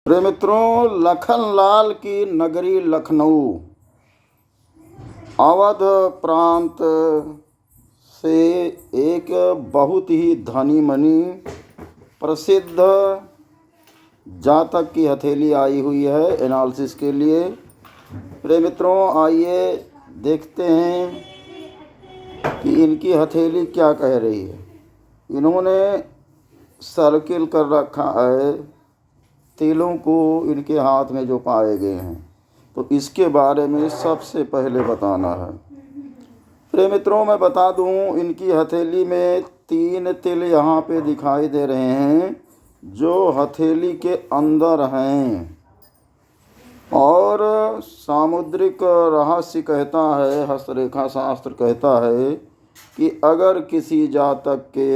प्रिय मित्रों, लखनलाल की नगरी लखनऊ अवध प्रांत से एक बहुत ही धनी मनी प्रसिद्ध जातक की हथेली आई हुई है एनालिसिस के लिए। प्रिय मित्रों, आइए देखते हैं कि इनकी हथेली क्या कह रही है। इन्होंने सर्किल कर रखा है तिलों को इनके हाथ में जो पाए गए हैं, तो इसके बारे में सबसे पहले बताना है। प्रिय मित्रों, मैं बता दूं, इनकी हथेली में 3 तिल यहाँ पे दिखाई दे रहे हैं जो हथेली के अंदर हैं। और सामुद्रिक रहस्य कहता है, हस्तरेखा शास्त्र कहता है कि अगर किसी जातक के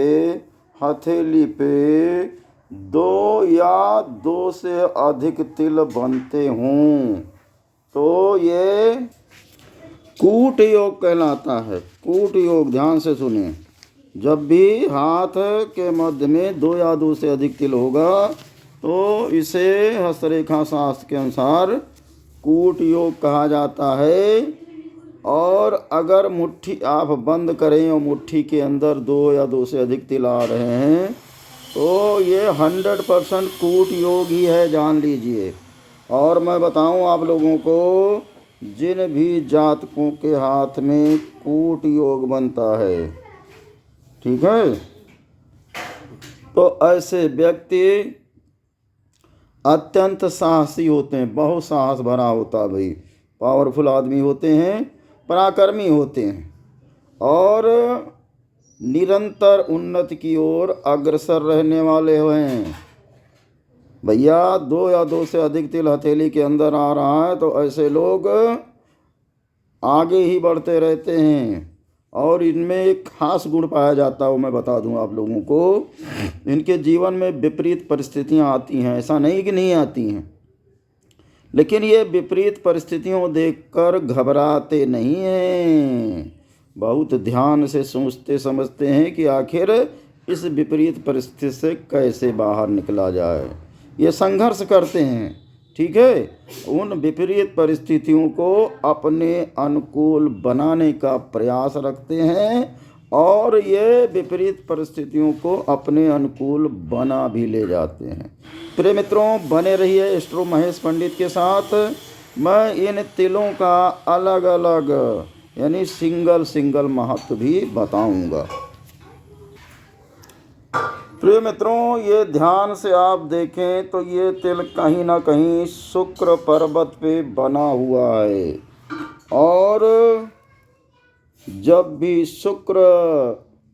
हथेली पे 2 या 2 से अधिक तिल बनते हों तो ये कूट योग कहलाता है। कूट योग, ध्यान से सुनिए। जब भी हाथ के मध्य में 2 या 2 से अधिक तिल होगा तो इसे हस्तरेखा शास्त्र के अनुसार कूट योग कहा जाता है। और अगर मुट्ठी आप बंद करें और मुट्ठी के अंदर 2 या 2 से अधिक तिल आ रहे हैं तो ये 100% कूट योग ही है, जान लीजिए। और मैं बताऊं आप लोगों को, जिन भी जातकों के हाथ में कूट योग बनता है, ठीक है, तो ऐसे व्यक्ति अत्यंत साहसी होते हैं। बहुत साहस भरा होता है भाई, पावरफुल आदमी होते हैं, पराक्रमी होते हैं और निरंतर उन्नति की ओर अग्रसर रहने वाले हैं। भैया 2 या 2 से अधिक तिल हथेली के अंदर आ रहा है तो ऐसे लोग आगे ही बढ़ते रहते हैं। और इनमें एक खास गुण पाया जाता है, वो मैं बता दूं आप लोगों को। इनके जीवन में विपरीत परिस्थितियां आती हैं, ऐसा नहीं कि नहीं आती हैं, लेकिन ये विपरीत परिस्थितियों देखकर घबराते नहीं हैं। बहुत ध्यान से सोचते समझते हैं कि आखिर इस विपरीत परिस्थिति से कैसे बाहर निकला जाए। ये संघर्ष करते हैं, ठीक है। उन विपरीत परिस्थितियों को अपने अनुकूल बनाने का प्रयास रखते हैं और ये विपरीत परिस्थितियों को अपने अनुकूल बना भी ले जाते हैं। प्रिय मित्रों, बने रहिए एस्ट्रो महेश पंडित के साथ। मैं इन तिलों का अलग अलग यानी सिंगल महत्व भी बताऊंगा। प्रिय मित्रों, ये ध्यान से आप देखें तो ये तिल कहीं ना कहीं शुक्र पर्वत पे बना हुआ है। और जब भी शुक्र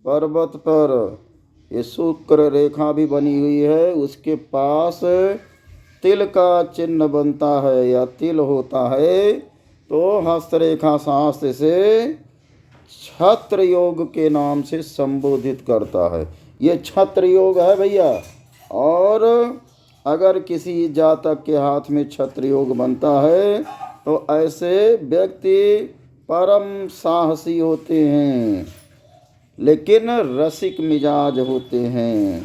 पर्वत पर ये शुक्र रेखा भी बनी हुई है, उसके पास तिल का चिन्ह बनता है या तिल होता है, तो हस्तरेखा शास्त्र से छत्र योग के नाम से संबोधित करता है। ये छत्र योग है भैया। और अगर किसी जातक के हाथ में छत्र योग बनता है तो ऐसे व्यक्ति परम साहसी होते हैं, लेकिन रसिक मिजाज होते हैं,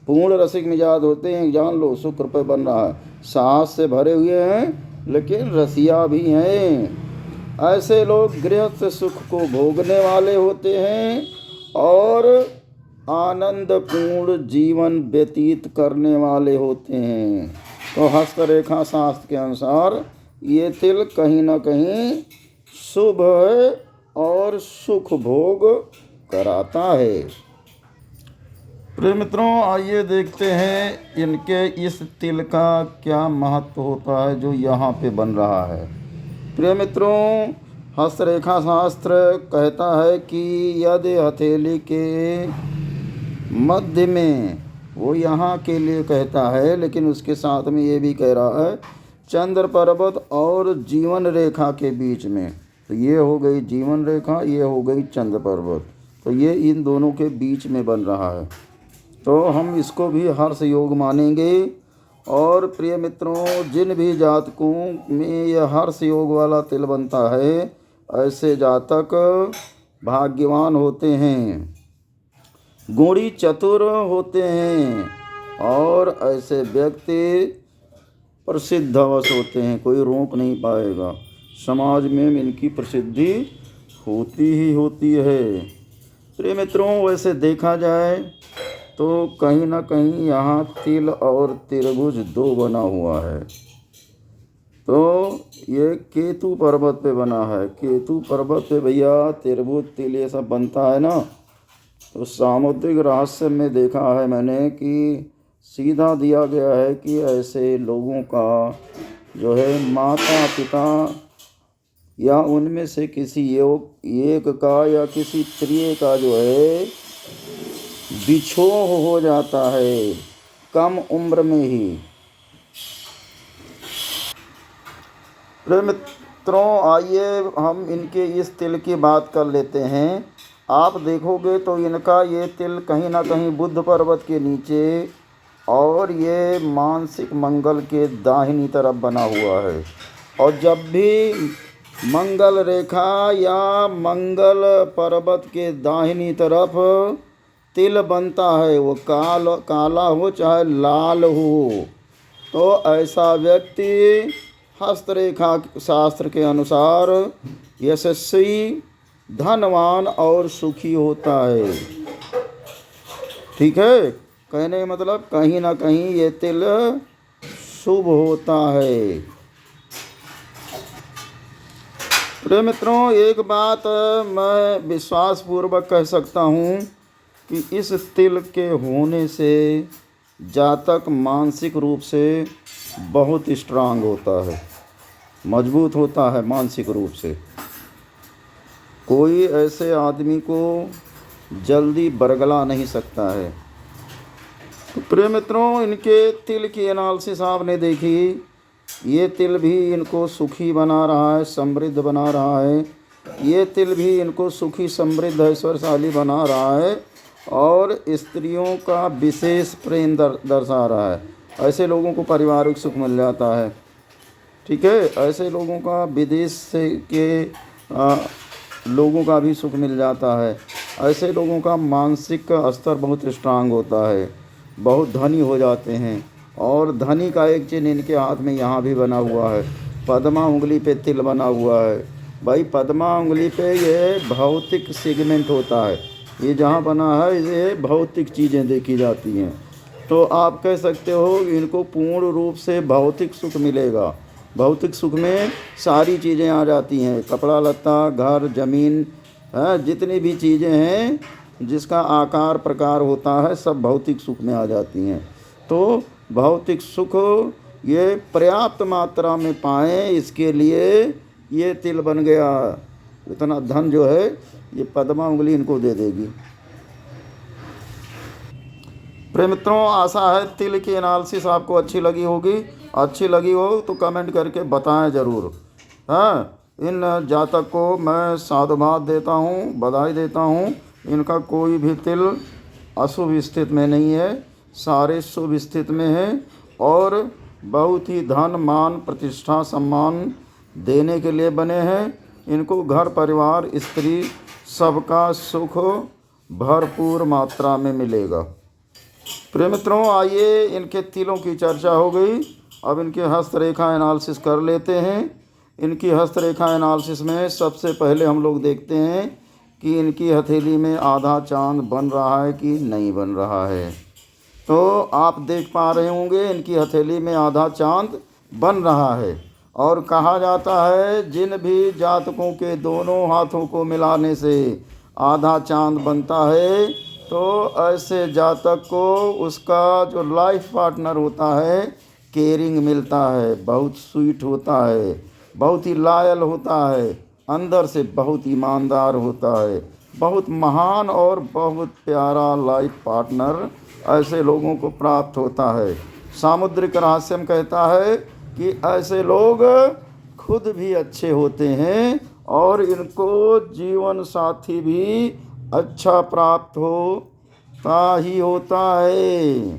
पूर्ण रसिक मिजाज होते हैं। जान लो, शुक्र पे बन रहा है, साहस से भरे हुए हैं लेकिन रसिया भी हैं। ऐसे लोग गृहस्थ सुख को भोगने वाले होते हैं और आनंदपूर्ण जीवन व्यतीत करने वाले होते हैं। तो हस्तरेखा शास्त्र के अनुसार ये तिल कहीं ना कहीं शुभ है और सुख भोग कराता है। प्रिय मित्रों, आइए देखते हैं इनके इस तिल का क्या महत्व होता है जो यहाँ पे बन रहा है। प्रिय मित्रों, हस्तरेखा शास्त्र कहता है कि यदि हथेली के मध्य में, वो यहाँ के लिए कहता है लेकिन उसके साथ में ये भी कह रहा है, चंद्र पर्वत और जीवन रेखा के बीच में, तो ये हो गई जीवन रेखा, ये हो गई चंद्र पर्वत, तो ये इन दोनों के बीच में बन रहा है, तो हम इसको भी हर्ष योग मानेंगे। और प्रिय मित्रों, जिन भी जातकों में यह हर्ष योग वाला तिल बनता है, ऐसे जातक भाग्यवान होते हैं, गुणी चतुर होते हैं और ऐसे व्यक्ति प्रसिद्ध अवश्य होते हैं, कोई रोक नहीं पाएगा। समाज में इनकी प्रसिद्धि होती ही होती है। प्रिय मित्रों, वैसे देखा जाए तो कहीं ना कहीं यहाँ तिल और त्रिभुज दो बना हुआ है। तो ये केतु पर्वत पे बना है। केतु पर्वत पे भैया त्रिभुज तिल ये सब बनता है ना। तो सामुद्रिक रहस्य में देखा है मैंने कि सीधा दिया गया है कि ऐसे लोगों का जो है माता पिता या उनमें से किसी एक का या किसी प्रिय का जो है बिछोह हो जाता है कम उम्र में ही। प्रिय मित्रों, आइए हम इनके इस तिल की बात कर लेते हैं। आप देखोगे तो इनका ये तिल कहीं ना कहीं बुद्ध पर्वत के नीचे और ये मानसिक मंगल के दाहिनी तरफ बना हुआ है। और जब भी मंगल रेखा या मंगल पर्वत के दाहिनी तरफ तिल बनता है, वो काला हो चाहे लाल हो, तो ऐसा व्यक्ति हस्तरेखा शास्त्र के अनुसार यशस्वी, धनवान और सुखी होता है। ठीक है, कहने का मतलब कहीं ना कहीं ये तिल शुभ होता है। प्रिय मित्रों, एक बात मैं विश्वास पूर्वक कह सकता हूँ कि इस तिल के होने से जातक मानसिक रूप से बहुत स्ट्रांग होता है, मजबूत होता है मानसिक रूप से। कोई ऐसे आदमी को जल्दी बरगला नहीं सकता है। तो प्रिय मित्रों, इनके तिल की एनालिसिस आपने देखी। ये तिल भी इनको सुखी बना रहा है, समृद्ध बना रहा है। ये तिल भी इनको सुखी, समृद्ध, ऐश्वर्यशाली बना रहा है और स्त्रियों का विशेष प्रेम दर्शा रहा है। ऐसे लोगों को पारिवारिक सुख मिल जाता है। ठीक है, ऐसे लोगों का विदेश से के लोगों का भी सुख मिल जाता है। ऐसे लोगों का मानसिक स्तर बहुत स्ट्रांग होता है, बहुत धनी हो जाते हैं। और धनी का एक चिन्ह इनके हाथ में यहाँ भी बना हुआ है, पद्मा उंगली पे तिल बना हुआ है। भाई पद्मा उंगली पे ये भौतिक सेगमेंट होता है, ये जहाँ बना है ये भौतिक चीज़ें देखी जाती हैं। तो आप कह सकते हो इनको पूर्ण रूप से भौतिक सुख मिलेगा। भौतिक सुख में सारी चीज़ें आ जाती हैं, कपड़ा लत्ता, घर, ज़मीन, जितनी भी चीज़ें हैं जिसका आकार प्रकार होता है सब भौतिक सुख में आ जाती हैं। तो भौतिक सुख ये पर्याप्त मात्रा में पाएँ, इसके लिए ये तिल बन गया। इतना धन जो है ये पद्मा उंगली इनको दे देगी। प्रिय मित्रों, आशा है तिल की एनालिसिस आपको अच्छी लगी होगी। अच्छी लगी हो तो कमेंट करके बताएं ज़रूर। हाँ, इन जातक को मैं साधुवाद देता हूँ, बधाई देता हूँ। इनका कोई भी तिल अशुभ स्थिति में नहीं है, सारे शुभ स्थिति में हैं और बहुत ही धन, मान, प्रतिष्ठा, सम्मान देने के लिए बने हैं। इनको घर परिवार, स्त्री सबका सुख भरपूर मात्रा में मिलेगा। प्रिय मित्रों, आइए इनके तिलों की चर्चा हो गई, अब इनके हस्तरेखा एनालिसिस कर लेते हैं। इनकी हस्तरेखा एनालिसिस में सबसे पहले हम लोग देखते हैं कि इनकी हथेली में आधा चांद बन रहा है कि नहीं बन रहा है। तो आप देख पा रहे होंगे इनकी हथेली में आधा चांद बन रहा है। और कहा जाता है जिन भी जातकों के दोनों हाथों को मिलाने से आधा चांद बनता है, तो ऐसे जातक को उसका जो लाइफ पार्टनर होता है केयरिंग मिलता है, बहुत स्वीट होता है, बहुत ही लॉयल होता है, अंदर से बहुत ईमानदार होता है, बहुत महान और बहुत प्यारा लाइफ पार्टनर ऐसे लोगों को प्राप्त होता है। सामुद्रिक रहस्य कहता है कि ऐसे लोग खुद भी अच्छे होते हैं और इनको जीवन साथी भी अच्छा प्राप्त होता ही होता है।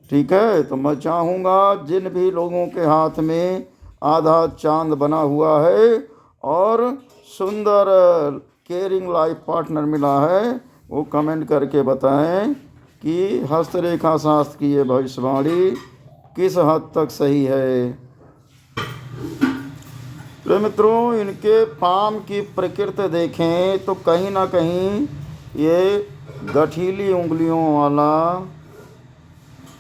ठीक है, तो मैं चाहूँगा जिन भी लोगों के हाथ में आधा चांद बना हुआ है और सुंदर केयरिंग लाइफ पार्टनर मिला है, वो कमेंट करके बताएं कि हस्तरेखा शास्त्र की ये भविष्यवाणी किस हद तक सही है। तो मित्रों, इनके पाम की प्रकृति देखें तो कहीं ना कहीं ये गठीली उंगलियों वाला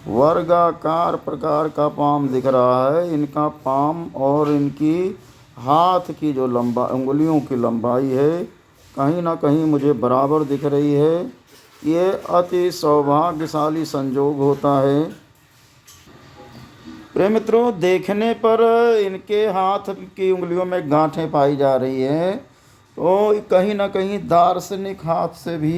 वर्गाकार प्रकार का पाम दिख रहा है। इनका पाम और इनकी हाथ की जो उंगलियों की लंबाई है कहीं ना कहीं मुझे बराबर दिख रही है। ये अति सौभाग्यशाली संयोग होता है। प्रिय मित्रों, देखने पर इनके हाथ की उंगलियों में गांठें पाई जा रही हैं, तो कहीं ना कहीं दार्शनिक हाथ से भी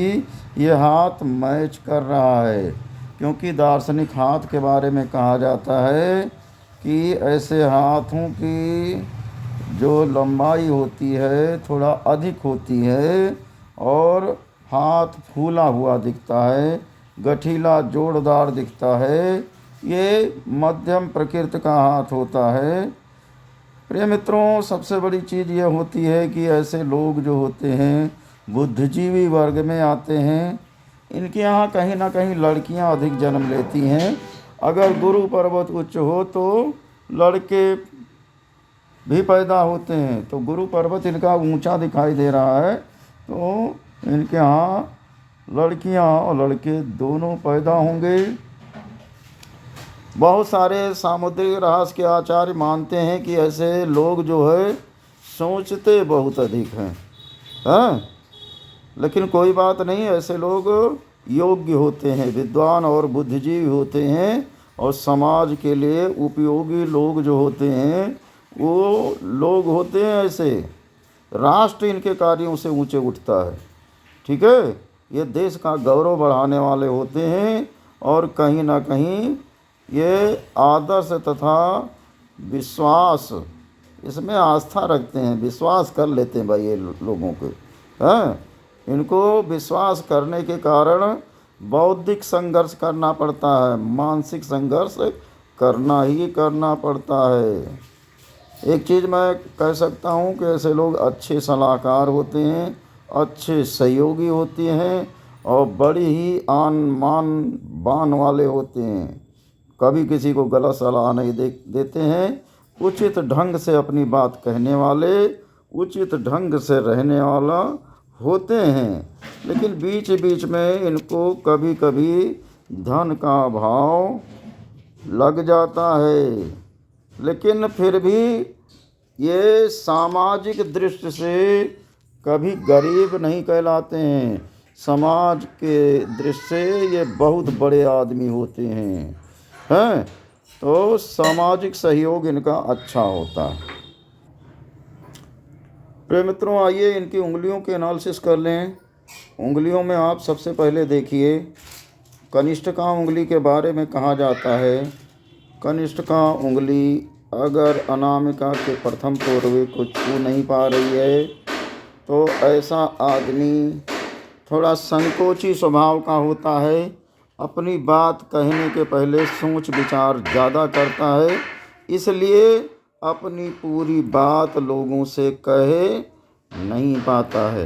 ये हाथ मैच कर रहा है, क्योंकि दार्शनिक हाथ के बारे में कहा जाता है कि ऐसे हाथों की जो लंबाई होती है थोड़ा अधिक होती है और हाथ फूला हुआ दिखता है, गठीला जोरदार दिखता है। ये मध्यम प्रकृति का हाथ होता है। प्रिय मित्रों, सबसे बड़ी चीज़ ये होती है कि ऐसे लोग जो होते हैं बुद्धिजीवी वर्ग में आते हैं। इनके यहाँ कहीं ना कहीं लड़कियाँ अधिक जन्म लेती हैं। अगर गुरु पर्वत उच्च हो तो लड़के भी पैदा होते हैं, तो गुरु पर्वत इनका ऊंचा दिखाई दे रहा है, तो इनके यहाँ लड़कियाँ और लड़के दोनों पैदा होंगे। बहुत सारे सामुद्रिक रहस्य के आचार्य मानते हैं कि ऐसे लोग जो है सोचते बहुत अधिक हैं, हाँ, लेकिन कोई बात नहीं, ऐसे लोग योग्य होते हैं, विद्वान और बुद्धिजीवी होते हैं, और समाज के लिए उपयोगी लोग जो होते हैं वो लोग होते हैं ऐसे। राष्ट्र इनके कार्यों से ऊंचे उठता है, ठीक है। ये देश का गौरव बढ़ाने वाले होते हैं और कहीं ना कहीं ये आदर्श तथा विश्वास, इसमें आस्था रखते हैं, विश्वास कर लेते हैं भाई ये लोगों के, हैं। इनको विश्वास करने के कारण बौद्धिक संघर्ष करना पड़ता है, मानसिक संघर्ष करना ही करना पड़ता है। एक चीज़ मैं कह सकता हूँ कि ऐसे लोग अच्छे सलाहकार होते हैं, अच्छे सहयोगी होते हैं और बड़ी ही आन मान बान वाले होते हैं। कभी किसी को गलत सलाह नहीं देते हैं, उचित ढंग से अपनी बात कहने वाले, उचित ढंग से रहने वाला होते हैं। लेकिन बीच बीच में इनको कभी कभी धन का अभाव लग जाता है, लेकिन फिर भी ये सामाजिक दृष्टि से कभी गरीब नहीं कहलाते हैं। समाज के दृष्टि से ये बहुत बड़े आदमी होते हैं। तो सामाजिक सहयोग इनका अच्छा होता है। प्रिय मित्रों, आइए इनकी उंगलियों के एनालिसिस कर लें। उंगलियों में आप सबसे पहले देखिए, कनिष्ठिका उंगली के बारे में कहा जाता है। कनिष्ठिका उंगली अगर अनामिका के प्रथम पोरवे को छू नहीं पा रही है तो ऐसा आदमी थोड़ा संकोची स्वभाव का होता है, अपनी बात कहने के पहले सोच विचार ज़्यादा करता है, इसलिए अपनी पूरी बात लोगों से कहे नहीं पाता है।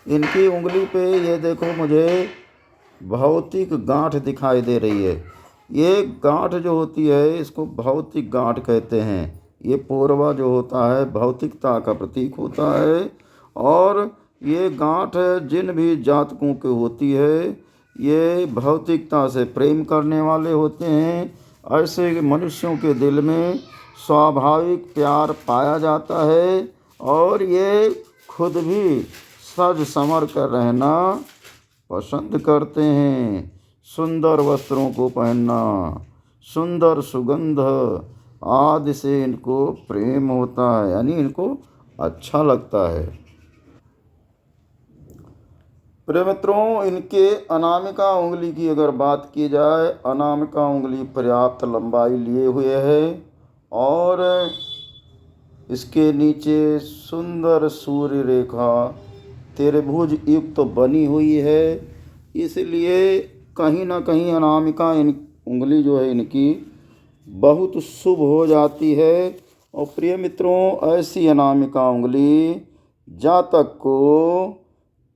इनकी उंगली पे ये देखो, मुझे भौतिक गांठ दिखाई दे रही है। ये गांठ जो होती है इसको भौतिक गांठ कहते हैं। ये पोरवा जो होता है भौतिकता का प्रतीक होता है, और ये गांठ जिन भी जातकों की होती है ये भौतिकता से प्रेम करने वाले होते हैं। ऐसे मनुष्यों के दिल में स्वाभाविक प्यार पाया जाता है और ये खुद भी सज संवर कर रहना पसंद करते हैं। सुंदर वस्त्रों को पहनना, सुंदर सुगंध आदि से इनको प्रेम होता है, यानी इनको अच्छा लगता है। प्रिय मित्रों, इनके अनामिका उंगली की अगर बात की जाए, अनामिका उंगली पर्याप्त लंबाई लिए हुए है और इसके नीचे सुंदर सूर्य रेखा त्रिभुज युक्त बनी हुई है, इसलिए कहीं ना कहीं अनामिका उंगली जो है इनकी बहुत शुभ हो जाती है। और प्रिय मित्रों, ऐसी अनामिका उंगली जातक को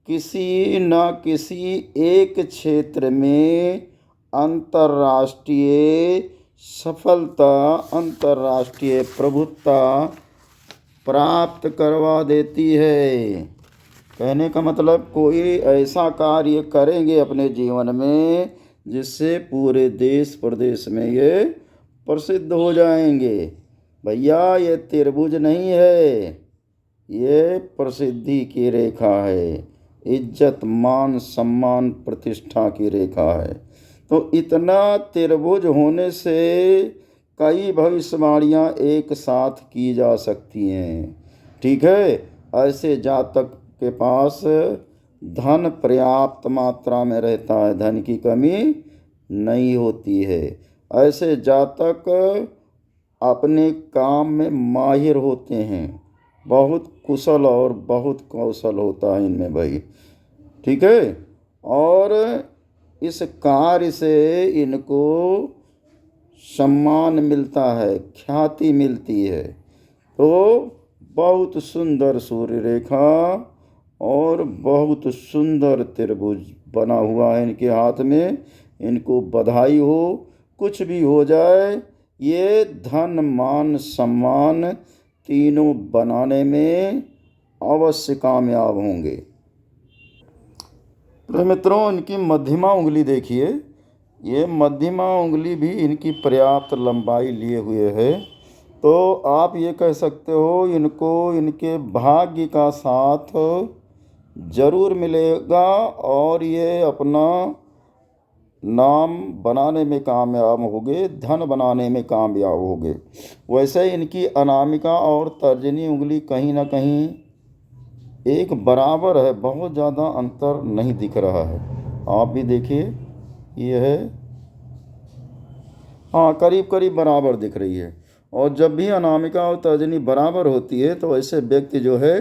किसी न किसी एक क्षेत्र में अंतर्राष्ट्रीय सफलता, अंतर्राष्ट्रीय प्रभुत्व प्राप्त करवा देती है। कहने का मतलब कोई ऐसा कार्य करेंगे अपने जीवन में जिससे पूरे देश प्रदेश में ये प्रसिद्ध हो जाएंगे। भैया ये त्रिभुज नहीं है, ये प्रसिद्धि की रेखा है, इज्जत मान सम्मान प्रतिष्ठा की रेखा है। तो इतना त्रिभुज होने से कई भविष्यवाणियाँ एक साथ की जा सकती हैं। ठीक है, ऐसे जातक के पास धन पर्याप्त मात्रा में रहता है, धन की कमी नहीं होती है। ऐसे जातक अपने काम में माहिर होते हैं, बहुत कुशल और बहुत कौशल होता है इनमें भाई। ठीक है, और इस कार्य से इनको सम्मान मिलता है, ख्याति मिलती है। तो बहुत सुंदर सूर्य रेखा और बहुत सुंदर त्रिभुज बना हुआ है इनके हाथ में। इनको बधाई हो, कुछ भी हो जाए, ये धन मान सम्मान तीनों बनाने में अवश्य कामयाब होंगे। तो मित्रों, इनकी मध्यमा उंगली देखिए, ये मध्यमा उंगली भी इनकी पर्याप्त लंबाई लिए हुए है। तो आप ये कह सकते हो इनको इनके भाग्य का साथ जरूर मिलेगा और ये अपना नाम बनाने में कामयाब होंगे, धन बनाने में कामयाब होंगे। वैसे इनकी अनामिका और तर्जनी उंगली कहीं ना कहीं एक बराबर है, बहुत ज़्यादा अंतर नहीं दिख रहा है। आप भी देखिए, ये है, हाँ करीब करीब बराबर दिख रही है। और जब भी अनामिका और तर्जनी बराबर होती है तो ऐसे व्यक्ति जो है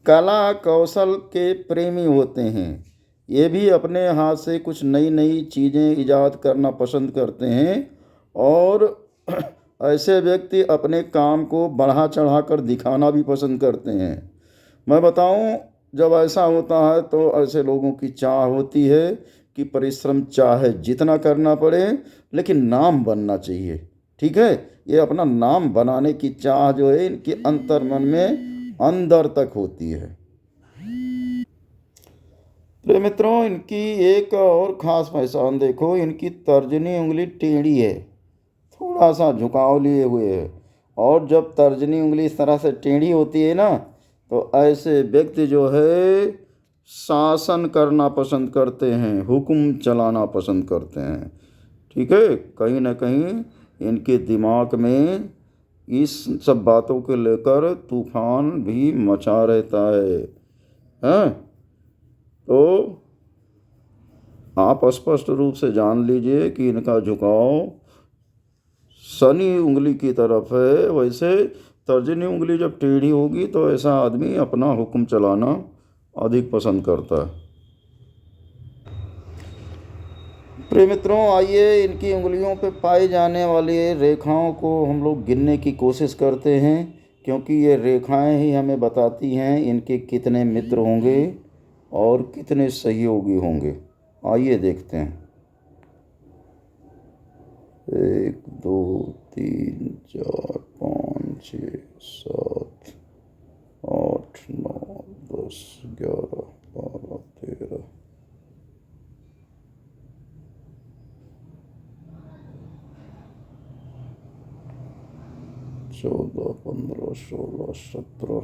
कला कौशल के प्रेमी होते हैं। ये भी अपने हाथ से कुछ नई नई चीज़ें ईजाद करना पसंद करते हैं और ऐसे व्यक्ति अपने काम को बढ़ा चढ़ा कर दिखाना भी पसंद करते हैं। मैं बताऊं, जब ऐसा होता है तो ऐसे लोगों की चाह होती है कि परिश्रम चाहे जितना करना पड़े लेकिन नाम बनना चाहिए। ठीक है, ये अपना नाम बनाने की चाह जो है इनके अंतर्मन में अंदर तक होती है। तो मित्रों, इनकी एक और ख़ास पहचान देखो, इनकी तर्जनी उंगली टेढ़ी है, थोड़ा सा झुकाव लिए हुए है। और जब तर्जनी उंगली इस तरह से टेढ़ी होती है ना, तो ऐसे व्यक्ति जो है शासन करना पसंद करते हैं, हुक्म चलाना पसंद करते हैं। ठीक है, कहीं ना कहीं इनके दिमाग में इस सब बातों को लेकर तूफान भी मचा रहता है। हैं? तो आप स्पष्ट रूप से जान लीजिए कि इनका झुकाव शनि उंगली की तरफ है। वैसे तर्जनी उंगली जब टेढ़ी होगी तो ऐसा आदमी अपना हुक्म चलाना अधिक पसंद करता है। प्रिय मित्रों, आइए इनकी उंगलियों पर पाई जाने वाली रेखाओं को हम लोग गिनने की कोशिश करते हैं, क्योंकि ये रेखाएं ही हमें बताती हैं इनके कितने मित्र होंगे और कितने सहयोगी होंगे। आइए देखते हैं। 1 2 3 4 5 6 7 8 9 10 11 12 13 14 15 16 17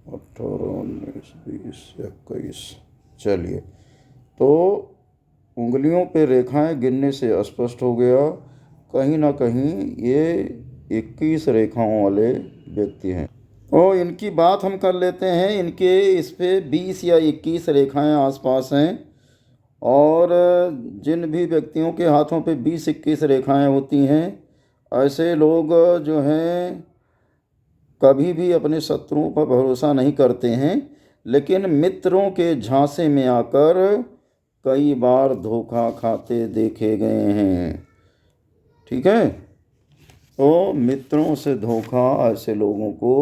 18 19 20 21। चलिए, तो उंगलियों पे रेखाएं गिनने से स्पष्ट हो गया, कहीं ना कहीं ये 21 रेखाओं वाले व्यक्ति हैं। और इनकी बात हम कर लेते हैं। इनके इस पे 20 या 21 रेखाएं आसपास हैं। और जिन भी व्यक्तियों के हाथों पे 20-21 रेखाएं होती हैं, ऐसे लोग जो हैं कभी भी अपने शत्रुओं पर भरोसा नहीं करते हैं, लेकिन मित्रों के झांसे में आकर कई बार धोखा खाते देखे गए हैं। ठीक है, तो मित्रों से धोखा ऐसे लोगों को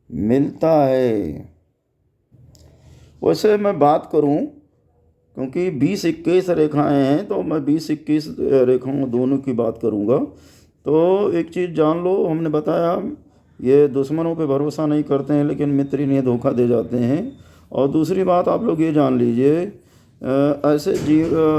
मिलता है। वैसे मैं बात करूं क्योंकि 20-21 रेखाएं हैं, तो मैं 20-21 रेखाओं दोनों की बात करूँगा। तो एक चीज़ जान लो, हमने बताया ये दुश्मनों पे भरोसा नहीं करते हैं, लेकिन मित्र इन्हें धोखा दे जाते हैं। और दूसरी बात आप लोग ये जान लीजिए, ऐसे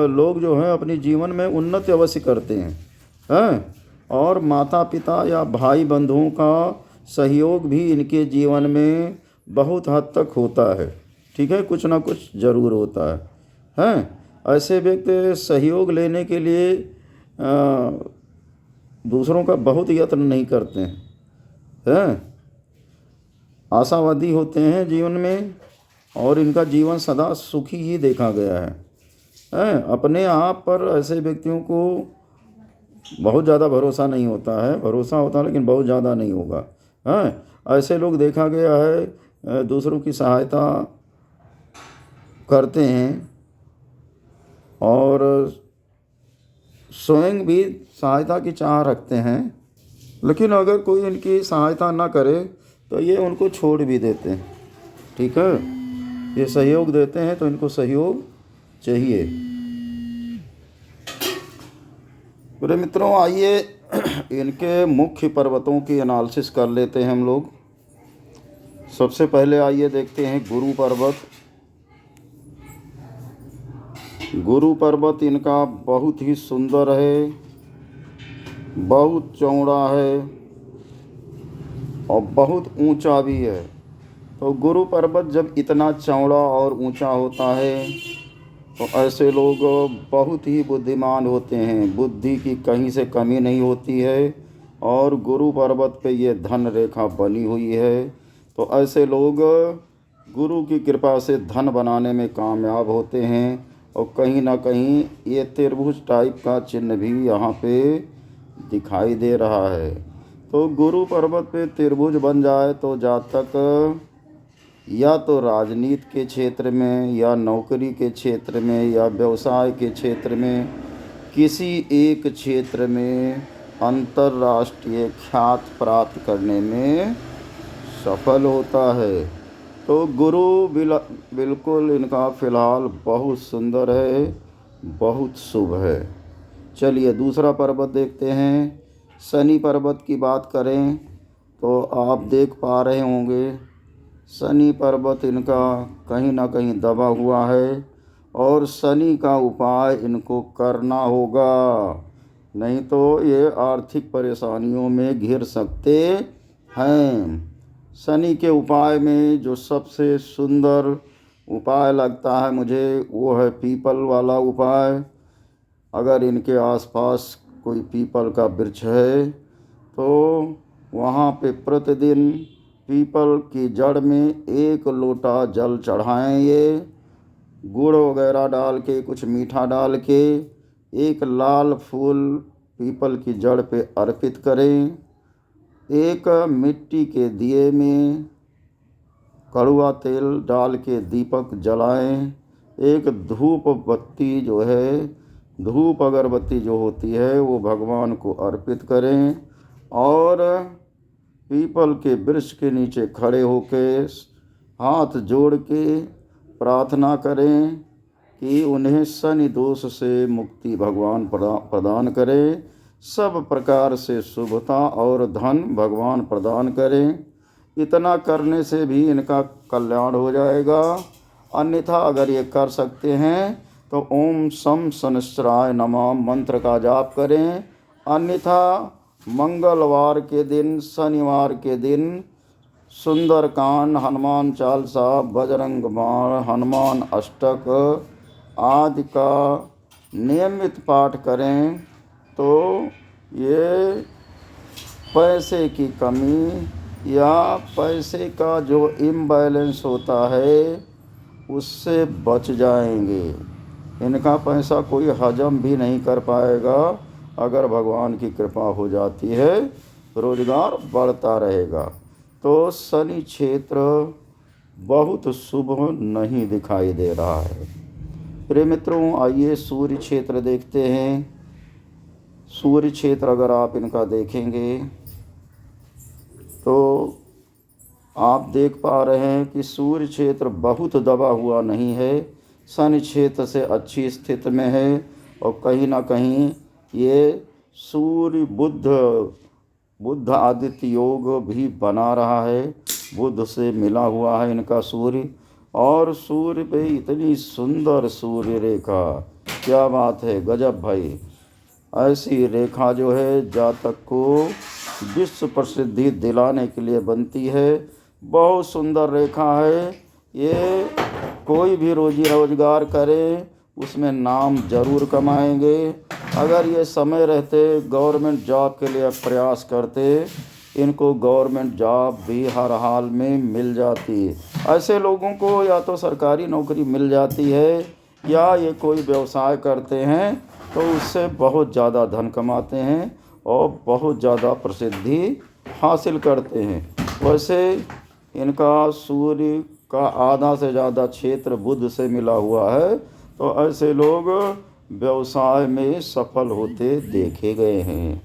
लोग जो हैं अपनी जीवन में उन्नति अवश्य करते हैं, और माता पिता या भाई बंधुओं का सहयोग भी इनके जीवन में बहुत हद तक होता है। ठीक है, कुछ ना कुछ ज़रूर होता है। ऐसे व्यक्ति सहयोग लेने के लिए दूसरों का बहुत यत्न नहीं करते हैं, आशावादी होते हैं जीवन में, और इनका जीवन सदा सुखी ही देखा गया है। अपने आप पर ऐसे व्यक्तियों को बहुत ज़्यादा भरोसा नहीं होता है, भरोसा होता है लेकिन बहुत ज़्यादा नहीं होगा। ऐसे लोग देखा गया है दूसरों की सहायता करते हैं और स्वयं भी सहायता की चाह रखते हैं, लेकिन अगर कोई इनकी सहायता ना करे तो ये उनको छोड़ भी देते हैं। ठीक है, ये सहयोग देते हैं तो इनको सहयोग चाहिए। मेरे मित्रों, आइए इनके मुख्य पर्वतों की एनालिसिस कर लेते हैं हम लोग। सबसे पहले आइए देखते हैं गुरु पर्वत। गुरु पर्वत इनका बहुत ही सुंदर है, बहुत चौड़ा है और बहुत ऊंचा भी है। तो गुरु पर्वत जब इतना चौड़ा और ऊंचा होता है तो ऐसे लोग बहुत ही बुद्धिमान होते हैं, बुद्धि की कहीं से कमी नहीं होती है। और गुरु पर्वत पे ये धन रेखा बनी हुई है, तो ऐसे लोग गुरु की कृपा से धन बनाने में कामयाब होते हैं। और कहीं ना कहीं ये त्रिभुज टाइप का चिन्ह भी यहाँ पे दिखाई दे रहा है। तो गुरु पर्वत पे त्रिभुज बन जाए तो जातक या तो राजनीति के क्षेत्र में, या नौकरी के क्षेत्र में, या व्यवसाय के क्षेत्र में, किसी एक क्षेत्र में अंतर्राष्ट्रीय ख्याति प्राप्त करने में सफल होता है। तो गुरु बिल्कुल इनका फ़िलहाल बहुत सुंदर है, बहुत शुभ है। चलिए दूसरा पर्वत देखते हैं। शनि पर्वत की बात करें तो आप देख पा रहे होंगे शनि पर्वत इनका कहीं ना कहीं दबा हुआ है, और शनि का उपाय इनको करना होगा, नहीं तो ये आर्थिक परेशानियों में घिर सकते हैं। शनि के उपाय में जो सबसे सुंदर उपाय लगता है मुझे, वो है पीपल वाला उपाय। अगर इनके आसपास कोई पीपल का वृक्ष है तो वहाँ पे प्रतिदिन पीपल की जड़ में 1 लोटा जल चढ़ाएं, ये गुड़ वगैरह डाल के, कुछ मीठा डाल के, एक लाल फूल पीपल की जड़ पे अर्पित करें। एक मिट्टी के दिए में कड़वा तेल डाल के दीपक जलाएं। एक धूप बत्ती जो है, धूप अगरबत्ती जो होती है, वो भगवान को अर्पित करें। और पीपल के वृक्ष के नीचे खड़े होकर हाथ जोड़ के प्रार्थना करें कि उन्हें शनि दोष से मुक्ति भगवान प्रदान करें, सब प्रकार से शुभता और धन भगवान प्रदान करें। इतना करने से भी इनका कल्याण हो जाएगा। अन्यथा अगर ये कर सकते हैं तो ओम शम शनिश्चराय नमः मंत्र का जाप करें। अन्यथा मंगलवार के दिन, शनिवार के दिन सुंदरकांड, हनुमान चालीसा, बजरंग बाण, हनुमान अष्टक आदि का नियमित पाठ करें तो ये पैसे की कमी या पैसे का जो इम्बैलेंस होता है उससे बच जाएंगे। इनका पैसा कोई हजम भी नहीं कर पाएगा। अगर भगवान की कृपा हो जाती है, रोजगार बढ़ता रहेगा। तो शनि क्षेत्र बहुत शुभ नहीं दिखाई दे रहा है। प्रिय मित्रों, आइए सूर्य क्षेत्र देखते हैं। सूर्य क्षेत्र अगर आप इनका देखेंगे तो आप देख पा रहे हैं कि सूर्य क्षेत्र बहुत दबा हुआ नहीं है, शनि क्षेत्र से अच्छी स्थिति में है और कहीं ना कहीं ये सूर्य बुध आदित्य योग भी बना रहा है। बुध से मिला हुआ है इनका सूर्य, और सूर्य पे इतनी सुंदर सूर्य रेखा, क्या बात है, गजब भाई। ऐसी रेखा जो है जातक को विश्व प्रसिद्धि दिलाने के लिए बनती है। बहुत सुंदर रेखा है ये। कोई भी रोजी रोजगार करे उसमें नाम जरूर कमाएंगे। अगर ये समय रहते गवर्नमेंट जॉब के लिए प्रयास करते, इनको गवर्नमेंट जॉब भी हर हाल में मिल जाती है। ऐसे लोगों को या तो सरकारी नौकरी मिल जाती है, या ये कोई व्यवसाय करते हैं तो उससे बहुत ज़्यादा धन कमाते हैं और बहुत ज़्यादा प्रसिद्धि हासिल करते हैं। वैसे इनका सूर्य का आधा से ज़्यादा क्षेत्र बुध से मिला हुआ है, तो ऐसे लोग व्यवसाय में सफल होते देखे गए हैं।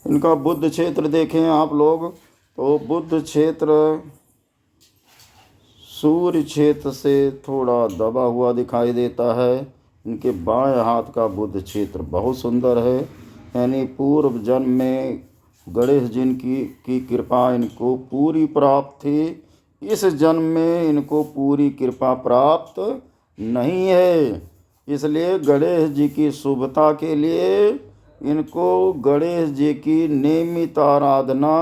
इनका बुध क्षेत्र देखें आप लोग, तो बुध क्षेत्र सूर्य क्षेत्र से थोड़ा दबा हुआ दिखाई देता है। इनके बाएं हाथ का बुध क्षेत्र बहुत सुंदर है, यानी पूर्व जन्म में गणेश जी की कृपा इनको पूरी प्राप्त थी। इस जन्म में इनको पूरी कृपा प्राप्त नहीं है, इसलिए गणेश जी की शुभता के लिए इनको गणेश जी की नियमित आराधना,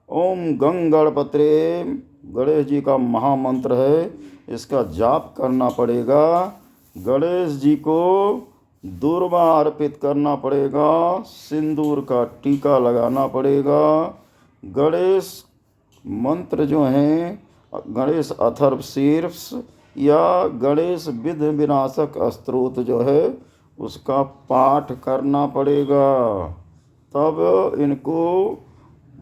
ओम गंग गणपत्रे, गणेश जी का महामंत्र है, इसका जाप करना पड़ेगा। गणेश जी को दूर्वा अर्पित करना पड़ेगा, सिंदूर का टीका लगाना पड़ेगा। गणेश मंत्र जो हैं, गणेश अथर्व शीर्ष या गणेश विघ्न विनाशक स्तोत्र जो है उसका पाठ करना पड़ेगा, तब इनको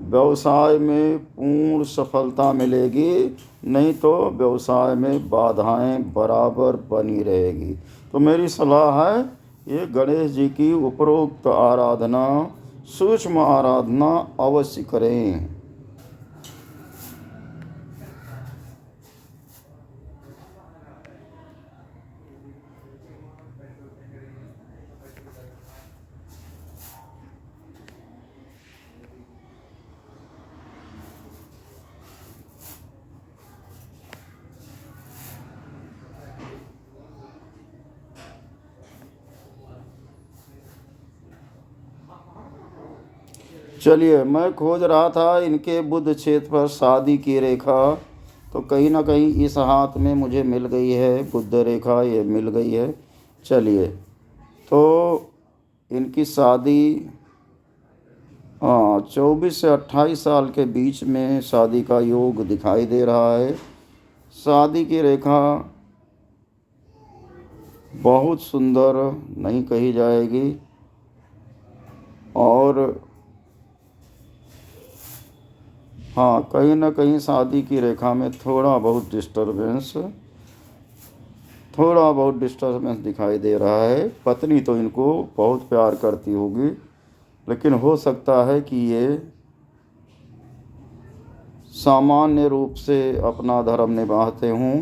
व्यवसाय में पूर्ण सफलता मिलेगी। नहीं तो व्यवसाय में बाधाएं बराबर बनी रहेगी। तो मेरी सलाह है ये गणेश जी की उपरोक्त आराधना, सूक्ष्म आराधना अवश्य करें। चलिए, मैं खोज रहा था इनके बुध क्षेत्र पर शादी की रेखा, तो कहीं ना कहीं इस हाथ में मुझे मिल गई है बुध रेखा, ये मिल गई है। चलिए, तो इनकी शादी 24 से 28 साल के बीच में शादी का योग दिखाई दे रहा है। शादी की रेखा बहुत सुंदर नहीं कही जाएगी, और हाँ, कहीं ना कहीं शादी की रेखा में थोड़ा बहुत डिस्टर्बेंस दिखाई दे रहा है। पत्नी तो इनको बहुत प्यार करती होगी, लेकिन हो सकता है कि ये सामान्य रूप से अपना धर्म निभाते हों।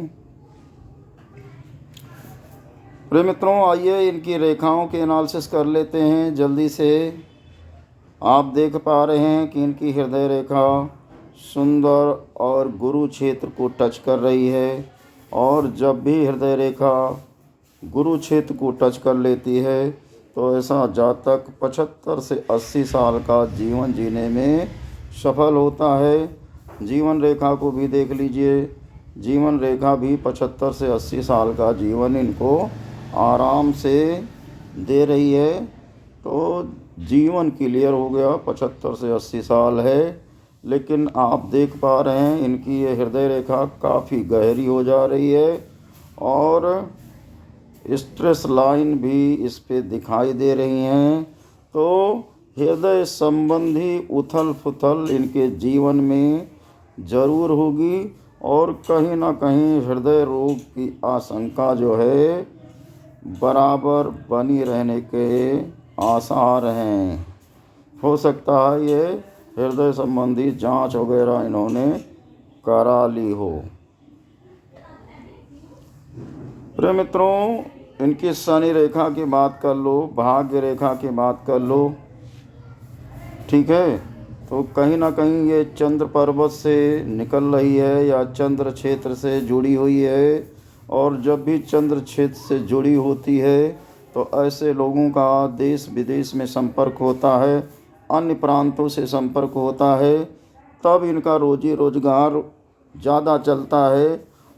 प्रिय मित्रों, आइए इनकी रेखाओं के एनालिसिस कर लेते हैं जल्दी से। आप देख पा रहे हैं कि इनकी हृदय रेखा सुंदर और गुरु क्षेत्र को टच कर रही है, और जब भी हृदय रेखा गुरु क्षेत्र को टच कर लेती है तो ऐसा जातक 75 से 80 साल का जीवन जीने में सफल होता है। जीवन रेखा को भी देख लीजिए, जीवन रेखा भी 75 से 80 साल का जीवन इनको आराम से दे रही है। तो जीवन क्लियर हो गया, 75 से 80 साल है। लेकिन आप देख पा रहे हैं इनकी ये हृदय रेखा काफ़ी गहरी हो जा रही है, और स्ट्रेस लाइन भी इस पे दिखाई दे रही हैं। तो हृदय संबंधी उथल पुथल इनके जीवन में ज़रूर होगी, और कहीं ना कहीं हृदय रोग की आशंका जो है बराबर बनी रहने के आसार हैं। हो सकता है ये हृदय संबंधी जांच वगैरह इन्होंने करा ली हो। प्रिय मित्रों, इनकी शनि रेखा की बात कर लो, भाग्य रेखा की बात कर लो, ठीक है। तो कहीं ना कहीं ये चंद्र पर्वत से निकल रही है या चंद्र क्षेत्र से जुड़ी हुई है। और जब भी चंद्र क्षेत्र से जुड़ी होती है तो ऐसे लोगों का देश विदेश में संपर्क होता है, अन्य प्रांतों से संपर्क होता है, तब इनका रोजी रोजगार ज़्यादा चलता है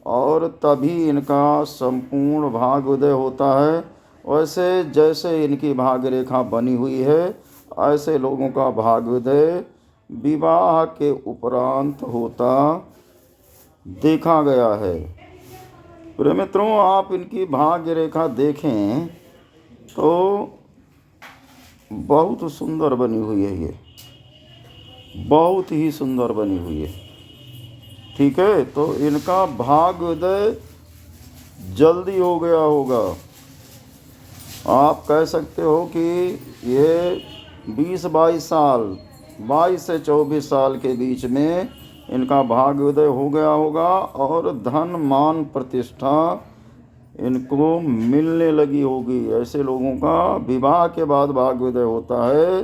और तभी इनका संपूर्ण भाग्योदय होता है। वैसे जैसे इनकी भाग्य रेखा बनी हुई है ऐसे लोगों का भाग्योदय विवाह के उपरांत होता देखा गया है। प्रिय मित्रों, आप इनकी भाग्य रेखा देखें तो बहुत सुंदर बनी हुई है, ये बहुत ही सुंदर बनी हुई है, ठीक है। तो इनका भाग्योदय जल्दी हो गया होगा। आप कह सकते हो कि ये 20-22 साल, 22 से 24 साल के बीच में इनका भाग्योदय हो गया होगा और धन मान प्रतिष्ठा इनको मिलने लगी होगी। ऐसे लोगों का विवाह के बाद भाग्योदय होता है।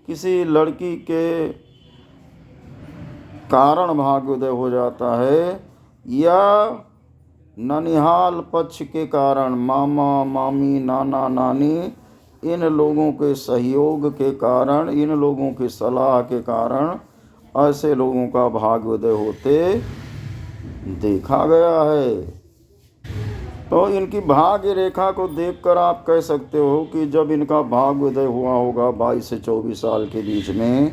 किसी लड़की के कारण भाग्योदय हो जाता है या ननिहाल पक्ष के कारण, मामा मामी नाना नानी, इन लोगों के सहयोग के कारण, इन लोगों की सलाह के कारण ऐसे लोगों का भाग्योदय होते देखा गया है। तो इनकी भाग्य रेखा को देखकर आप कह सकते हो कि जब इनका भाग्योदय हुआ होगा 22 से 24 साल के बीच में,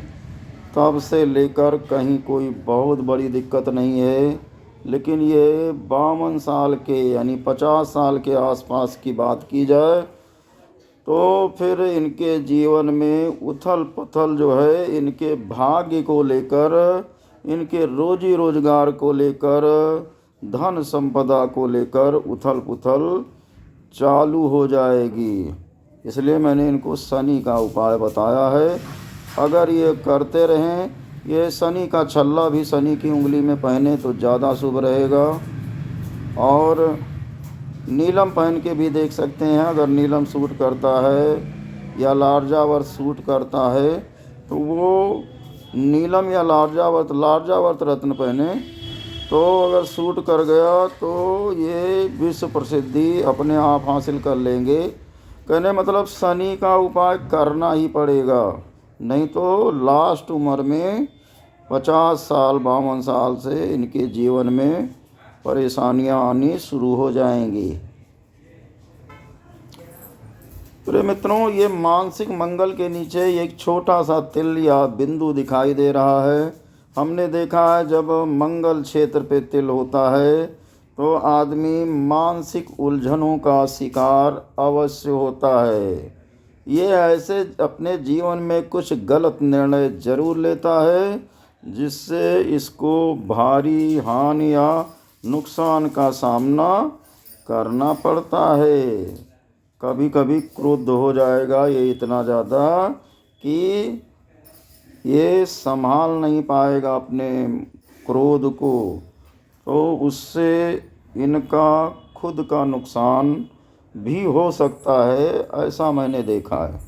तब से लेकर कहीं कोई बहुत बड़ी दिक्कत नहीं है। लेकिन ये 52 साल के यानी 50 साल के आसपास की बात की जाए तो फिर इनके जीवन में उथल पुथल जो है इनके भाग्य को लेकर, इनके रोजी रोजगार को लेकर, धन संपदा को लेकर उथल पुथल चालू हो जाएगी। इसलिए मैंने इनको शनि का उपाय बताया है। अगर ये करते रहें, ये शनि का छल्ला भी शनि की उंगली में पहने तो ज़्यादा शुभ रहेगा। और नीलम पहन के भी देख सकते हैं, अगर नीलम सूट करता है या लार्जावर्त सूट करता है तो वो नीलम या लार्जावर्त रत्न पहने तो अगर सूट कर गया तो ये विश्व प्रसिद्धि अपने आप हासिल कर लेंगे। कहने मतलब शनि का उपाय करना ही पड़ेगा, नहीं तो लास्ट उम्र में 50 साल 52 साल से इनके जीवन में परेशानियां आनी शुरू हो जाएंगी। प्रिय मित्रों, ये मानसिक मंगल के नीचे एक छोटा सा तिल या बिंदु दिखाई दे रहा है। हमने देखा है जब मंगल क्षेत्र पे तिल होता है तो आदमी मानसिक उलझनों का शिकार अवश्य होता है। ये ऐसे अपने जीवन में कुछ गलत निर्णय जरूर लेता है जिससे इसको भारी हानि या नुकसान का सामना करना पड़ता है। कभी कभी क्रुद्ध हो जाएगा ये इतना ज़्यादा कि ये संभाल नहीं पाएगा अपने क्रोध को, तो उससे इनका खुद का नुकसान भी हो सकता है, ऐसा मैंने देखा है।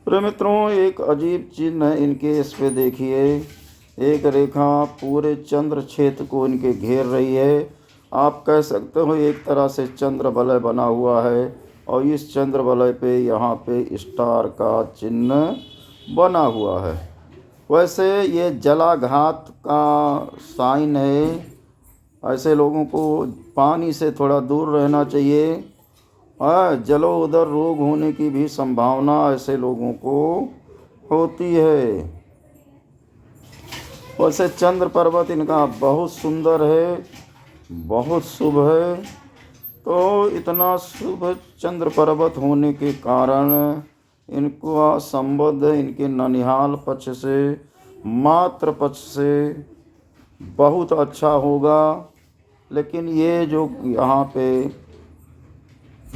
प्रिय मित्रों, एक अजीब चिन्ह है इनके इस पे देखिए। एक रेखा पूरे चंद्र क्षेत्र को इनके घेर रही है। आप कह सकते हो एक तरह से चंद्र वलय बना हुआ है और इस चंद्र वलय पे यहाँ पे स्टार का चिन्ह बना हुआ है। वैसे ये जलाघात का साइन है। ऐसे लोगों को पानी से थोड़ा दूर रहना चाहिए। जलो उधर रोग होने की भी संभावना ऐसे लोगों को होती है। वैसे चंद्र पर्वत इनका बहुत सुंदर है, बहुत शुभ है। तो इतना शुभ चंद्र पर्वत होने के कारण इनको संबंध इनके ननिहाल पक्ष से, मातृ पक्ष से बहुत अच्छा होगा। लेकिन ये जो यहाँ पे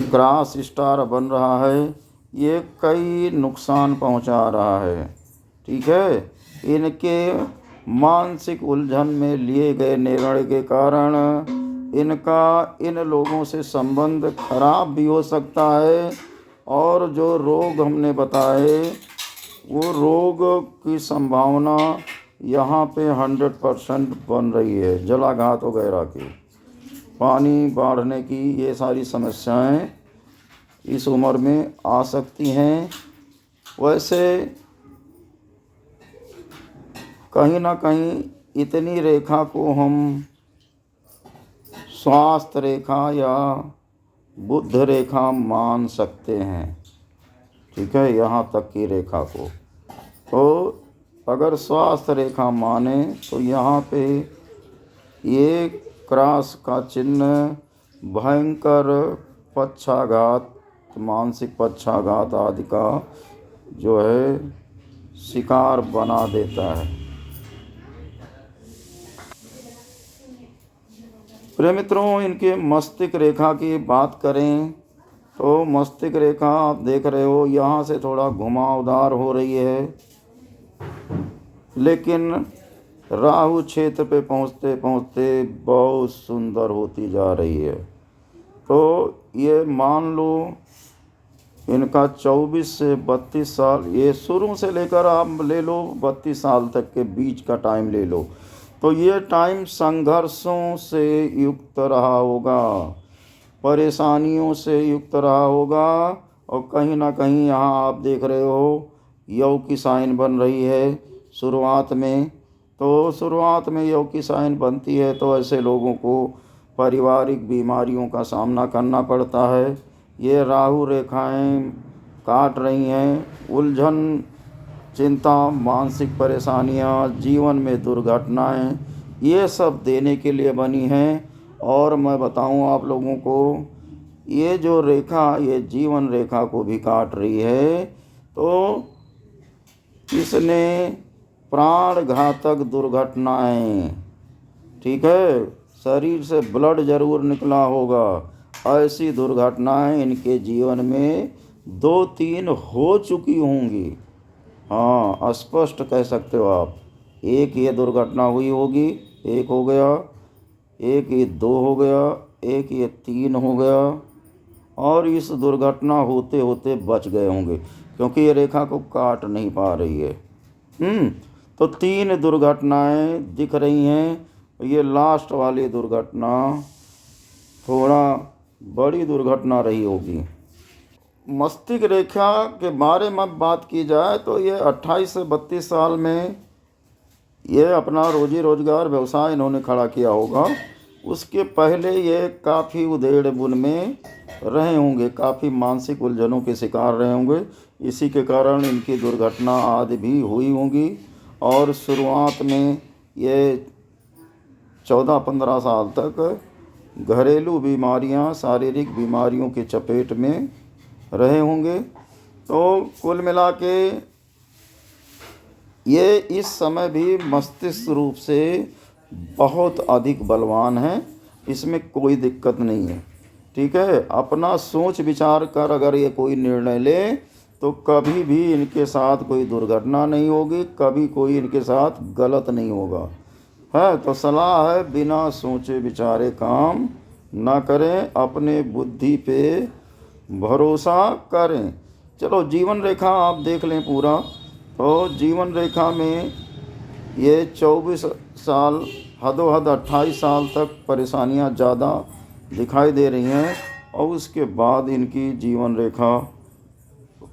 क्रॉस स्टार बन रहा है ये कई नुकसान पहुँचा रहा है, ठीक है। इनके मानसिक उलझन में लिए गए निर्णय के कारण इनका इन लोगों से संबंध खराब भी हो सकता है, और जो रोग हमने बताए वो रोग की संभावना यहाँ पे 100% बन रही है। जलाघात वगैरह की, पानी बढ़ने की, ये सारी समस्याएं इस उम्र में आ सकती हैं। वैसे कहीं ना कहीं इतनी रेखा को हम स्वास्थ्य रेखा या बुद्ध रेखा मान सकते हैं, ठीक है, यहाँ तक की रेखा को। तो अगर स्वास्थ्य रेखा माने तो यहाँ पे ये क्रॉस का चिन्ह भयंकर पक्षाघात, मानसिक पक्षाघात आदि का जो है शिकार बना देता है। प्रिय मित्रों, इनके मस्तिष्क रेखा की बात करें तो मस्तिष्क रेखा आप देख रहे हो यहाँ से थोड़ा घुमावदार हो रही है, लेकिन राहु क्षेत्र पे पहुँचते पहुँचते बहुत सुंदर होती जा रही है। तो ये मान लो इनका 24 से 32 साल, ये शुरू से लेकर आप ले लो 32 साल तक के बीच का टाइम ले लो, तो ये टाइम संघर्षों से युक्त रहा होगा, परेशानियों से युक्त रहा होगा। और कहीं ना कहीं यहाँ आप देख रहे हो यव की साइन बन रही है शुरुआत में। तो शुरुआत में यव की साइन बनती है तो ऐसे लोगों को पारिवारिक बीमारियों का सामना करना पड़ता है। ये राहु रेखाएं काट रही हैं, उलझन, चिंता, मानसिक परेशानियां, जीवन में दुर्घटनाएं, ये सब देने के लिए बनी हैं। और मैं बताऊं आप लोगों को, ये जो रेखा ये जीवन रेखा को भी काट रही है। तो इसने प्राण घातक दुर्घटनाएं, ठीक है, शरीर से ब्लड जरूर निकला होगा, ऐसी दुर्घटनाएं इनके जीवन में 2-3 हो चुकी होंगी। हाँ, स्पष्ट कह सकते हो आप। एक ये दुर्घटना हुई होगी, एक हो गया, एक ये 2 हो गया, एक ये 3 हो गया, और इस दुर्घटना होते होते बच गए होंगे क्योंकि ये रेखा को काट नहीं पा रही है। तो 3 दुर्घटनाएं दिख रही हैं। ये लास्ट वाली दुर्घटना थोड़ा बड़ी दुर्घटना रही होगी। मस्तिष्क रेखा के बारे में बात की जाए तो ये 28 से 32 साल में ये अपना रोजी रोजगार व्यवसाय इन्होंने खड़ा किया होगा। उसके पहले ये काफ़ी उधेड़ बुन में रहे होंगे, काफ़ी मानसिक उलझनों के शिकार रहे होंगे, इसी के कारण इनकी दुर्घटना आदि भी हुई होंगी। और शुरुआत में ये 14-15 साल तक घरेलू बीमारियां, शारीरिक बीमारियों की चपेट में रहे होंगे। तो कुल मिला के ये इस समय भी मस्तिष्क रूप से बहुत अधिक बलवान है, इसमें कोई दिक्कत नहीं है, ठीक है। अपना सोच विचार कर अगर ये कोई निर्णय ले तो कभी भी इनके साथ कोई दुर्घटना नहीं होगी, कभी कोई इनके साथ गलत नहीं होगा। है तो सलाह है, बिना सोचे विचारे काम ना करें, अपने बुद्धि पे भरोसा करें। चलो जीवन रेखा आप देख लें पूरा। तो जीवन रेखा में ये 24 साल, हदोहद 28 साल तक परेशानियां ज़्यादा दिखाई दे रही हैं, और उसके बाद इनकी जीवन रेखा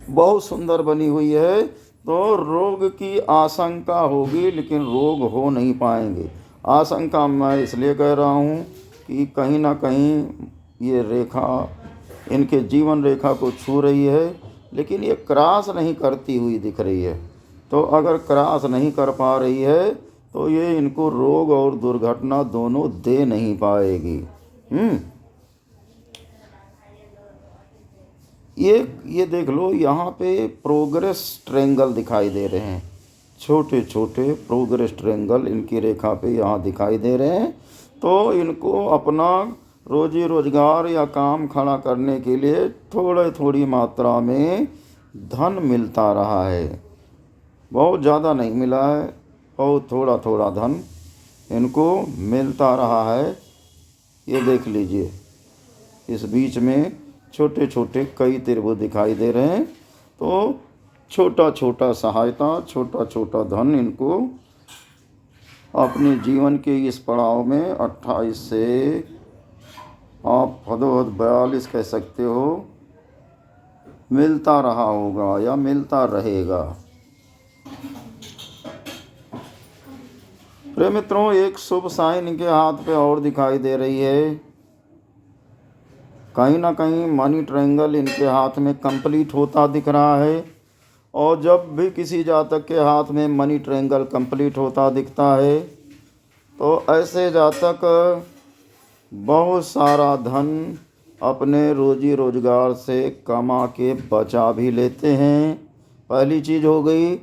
बहुत सुंदर बनी हुई है। तो रोग की आशंका होगी लेकिन रोग हो नहीं पाएंगे। आशंका मैं इसलिए कह रहा हूँ कि कहीं ना कहीं ये रेखा इनके जीवन रेखा को छू रही है, लेकिन ये क्रॉस नहीं करती हुई दिख रही है। तो अगर क्रॉस नहीं कर पा रही है तो ये इनको रोग और दुर्घटना दोनों दे नहीं पाएगी। ये देख लो, यहाँ पे प्रोग्रेस ट्रायंगल दिखाई दे रहे हैं, छोटे छोटे प्रोग्रेस ट्रायंगल इनकी रेखा पे यहाँ दिखाई दे रहे हैं। तो इनको अपना रोजी रोजगार या काम खड़ा करने के लिए थोड़ी मात्रा में धन मिलता रहा है, बहुत ज़्यादा नहीं मिला है, बहुत थोड़ा थोड़ा धन इनको मिलता रहा है। ये देख लीजिए, इस बीच में छोटे छोटे कई त्रिभुज दिखाई दे रहे हैं। तो छोटा छोटा सहायता, छोटा छोटा धन इनको अपने जीवन के इस पड़ाव में 28 से आप हदोहद 42 कह सकते हो, मिलता रहा होगा या मिलता रहेगा। प्रिय मित्रों, एक शुभ साइन इनके हाथ पे और दिखाई दे रही है। कहीं ना कहीं मनी ट्रायंगल इनके हाथ में कंप्लीट होता दिख रहा है। और जब भी किसी जातक के हाथ में मनी ट्रायंगल कंप्लीट होता दिखता है तो ऐसे जातक बहुत सारा धन अपने रोजी रोजगार से कमा के बचा भी लेते हैं। पहली चीज़ हो गई।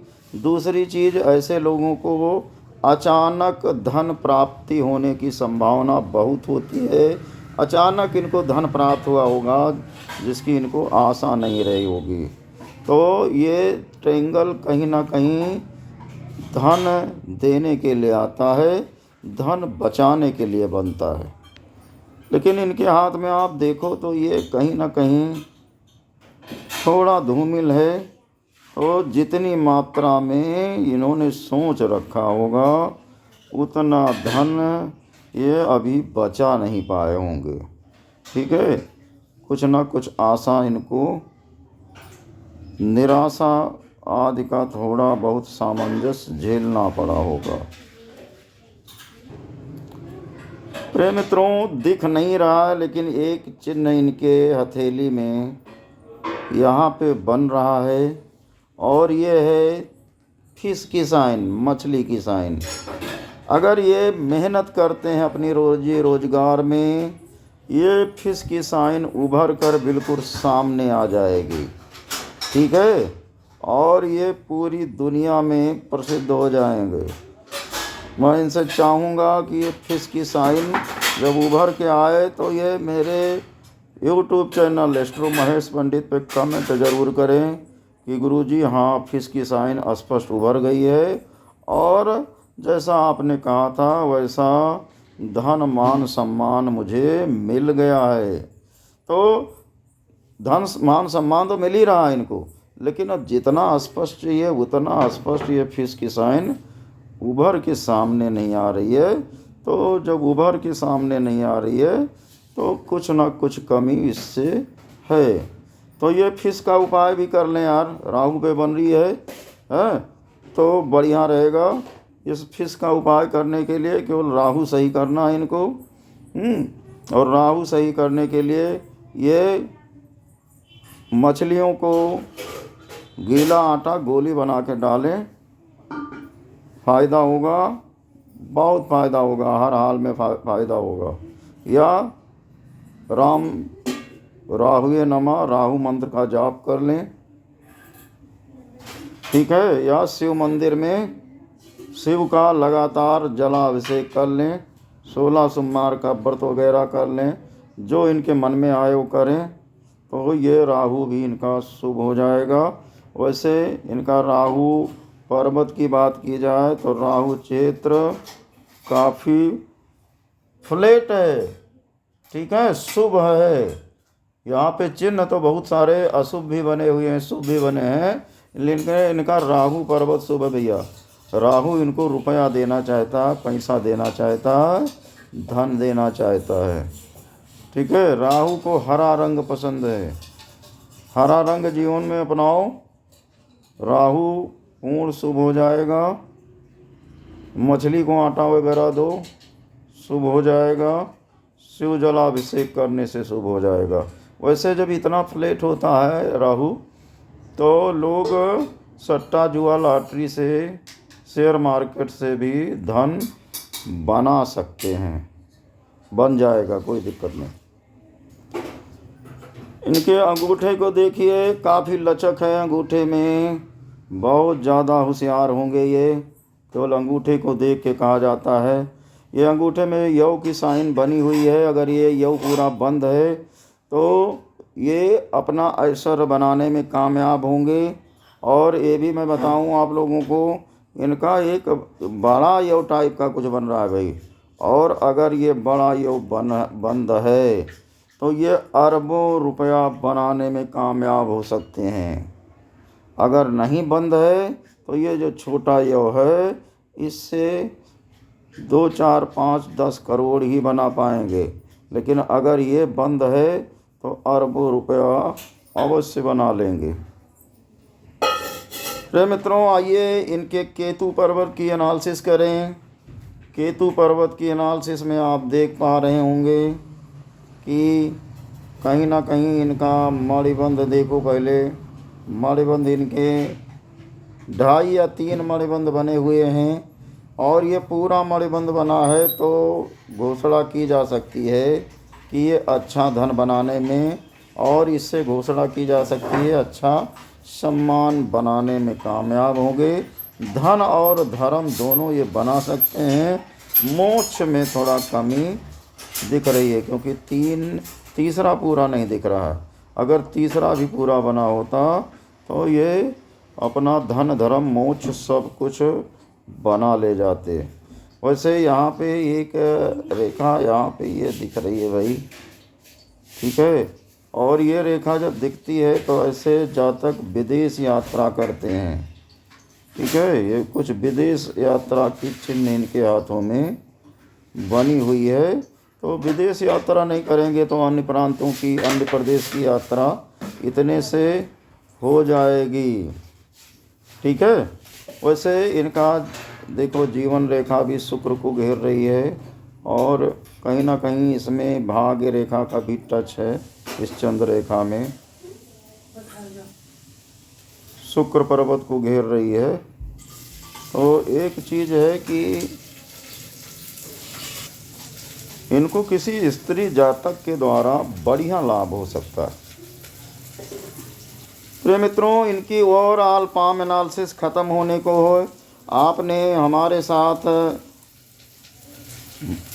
दूसरी चीज़, ऐसे लोगों को अचानक धन प्राप्ति होने की संभावना बहुत होती है। अचानक इनको धन प्राप्त हुआ होगा जिसकी इनको आशा नहीं रही होगी। तो ये ट्रायंगल कहीं ना कहीं धन देने के लिए आता है, धन बचाने के लिए बनता है। लेकिन इनके हाथ में आप देखो तो ये कहीं ना कहीं थोड़ा धूमिल है। तो जितनी मात्रा में इन्होंने सोच रखा होगा उतना धन ये अभी बचा नहीं पाए होंगे। ठीक है, कुछ ना कुछ आशा इनको, निराशा आदि का थोड़ा बहुत सामंजस्य झेलना पड़ा होगा। प्रिय मित्रों, दिख नहीं रहा है लेकिन एक चिन्ह इनके हथेली में यहाँ पे बन रहा है और ये है फिश की साइन, मछली की साइन। अगर ये मेहनत करते हैं अपनी रोजी रोजगार में, ये फिश की साइन उभर कर बिल्कुल सामने आ जाएगी। ठीक है, और ये पूरी दुनिया में प्रसिद्ध हो जाएंगे। मैं इनसे चाहूँगा कि ये फिश की साइन जब उभर के आए तो ये मेरे यूट्यूब चैनल एस्ट्रो महेश पंडित पे कमेंट ज़रूर करें कि गुरुजी हाँ, फिश की साइन स्पष्ट उभर गई है और जैसा आपने कहा था वैसा धन मान सम्मान मुझे मिल गया है। तो धन मान सम्मान तो मिल ही रहा है इनको, लेकिन अब जितना स्पष्ट चाहिए उतना स्पष्ट ये फिश की साइन उभर के सामने नहीं आ रही है। तो जब उभर के सामने नहीं आ रही है तो कुछ ना कुछ कमी इससे है। तो ये फिश का उपाय भी कर लें यार, राहु पे बन रही है तो बढ़िया रहेगा। इस फिश का उपाय करने के लिए केवल राहु सही करना है इनको। और राहु सही करने के लिए ये मछलियों को गीला आटा गोली बना के डालें, फ़ायदा होगा, बहुत फ़ायदा होगा, हर हाल में फ़ायदा होगा। या राम राहुए नमः राहु मंत्र का जाप कर लें। ठीक है, या शिव मंदिर में शिव का लगातार जलाभिषेक कर लें, 16 सोमवार का व्रत वगैरह कर लें, जो इनके मन में आए वो करें तो ये राहु भी इनका शुभ हो जाएगा। वैसे इनका राहु पर्वत की बात की जाए तो राहु क्षेत्र काफ़ी फ्लैट है। ठीक है, शुभ है। यहाँ पे चिन्ह तो बहुत सारे अशुभ भी बने हुए हैं, शुभ भी बने हैं, लेकिन इनका राहु पर्वत शुभ है भैया। राहु इनको रुपया देना चाहता, पैसा देना चाहता, धन देना चाहता है। ठीक है, राहु को हरा रंग पसंद है, हरा रंग जीवन में अपनाओ, राहु पूर्ण शुभ हो जाएगा। मछली को आटा वगैरह दो, शुभ हो जाएगा। शिव जलाभिषेक करने से शुभ हो जाएगा। वैसे जब इतना फ्लैट होता है राहु तो लोग सट्टा जुआ लॉटरी से, शेयर मार्केट से भी धन बना सकते हैं, बन जाएगा, कोई दिक्कत नहीं। इनके अंगूठे को देखिए, काफ़ी लचक है अंगूठे में, बहुत ज़्यादा होशियार होंगे ये। केवल अंगूठे को देख के कहा जाता है। ये अंगूठे में यव की साइन बनी हुई है। अगर ये यव पूरा बंद है तो ये अपना ऐश्वर्य बनाने में कामयाब होंगे। और ये भी मैं बताऊं आप लोगों को, इनका एक बड़ा यव टाइप का कुछ बन रहा है भाई, और अगर ये बड़ा योग बंद है तो ये अरबों रुपया बनाने में कामयाब हो सकते हैं। अगर नहीं बंद है तो ये जो छोटा योग है इससे 2, 4, 5, 10 करोड़ ही बना पाएंगे, लेकिन अगर ये बंद है तो अरबों रुपया अवश्य बना लेंगे। प्रिय मित्रों, आइए इनके केतु पर्वत की एनालिसिस करें। केतु पर्वत की एनालिसिस में आप देख पा रहे होंगे कि कहीं ना कहीं इनका मणिबंध देखो। पहले मणिबंध इनके 2.5 या 3 मणिबंध बने हुए हैं और ये पूरा मणिबंध बना है तो घोषणा की जा सकती है कि ये अच्छा धन बनाने में, और इससे घोषणा की जा सकती है अच्छा सम्मान बनाने में कामयाब होंगे। धन और धर्म दोनों ये बना सकते हैं। मोक्ष में थोड़ा कमी दिख रही है क्योंकि तीसरा पूरा नहीं दिख रहा है। अगर तीसरा भी पूरा बना होता तो ये अपना धन धर्म मोक्ष सब कुछ बना ले जाते। वैसे यहाँ पे एक रेखा यहाँ पे ये दिख रही है भाई, ठीक है। और ये रेखा जब दिखती है तो ऐसे जातक विदेश यात्रा करते हैं, ठीक है। ये कुछ विदेश यात्रा की चिन्ह इनके हाथों में बनी हुई है। तो विदेश यात्रा नहीं करेंगे तो अन्य प्रांतों की, अन्य प्रदेश की यात्रा इतने से हो जाएगी, ठीक है। वैसे इनका देखो जीवन रेखा भी शुक्र को घेर रही है और कहीं ना कहीं इसमें भाग्य रेखा का भी टच है। इस चंद्र रेखा में शुक्र पर्वत को घेर रही है। तो एक चीज़ है कि इनको किसी स्त्री जातक के द्वारा बढ़िया लाभ हो सकता है। प्रिय मित्रों, इनकी ओवरऑल पाम एनालिसिस ख़त्म होने को हो। आपने हमारे साथ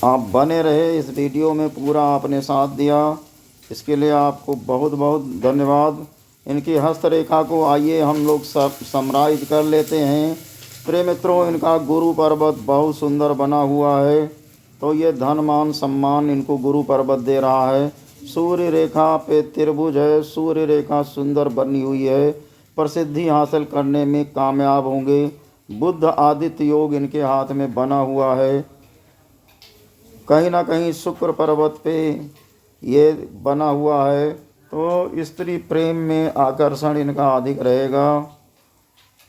आप बने रहे, इस वीडियो में पूरा आपने साथ दिया, इसके लिए आपको बहुत बहुत धन्यवाद। इनकी हस्तरेखा को आइए हम लोग सब समराइज कर लेते हैं। प्रिय मित्रों, इनका गुरु पर्वत बहुत सुंदर बना हुआ है, तो ये धन मान सम्मान इनको गुरु पर्वत दे रहा है। सूर्य रेखा पे त्रिभुज है, सूर्य रेखा सुंदर बनी हुई है, प्रसिद्धि हासिल करने में कामयाब होंगे। बुध आदित्य योग इनके हाथ में बना हुआ है। कहीं ना कहीं शुक्र पर्वत पे ये बना हुआ है, तो स्त्री प्रेम में आकर्षण इनका अधिक रहेगा।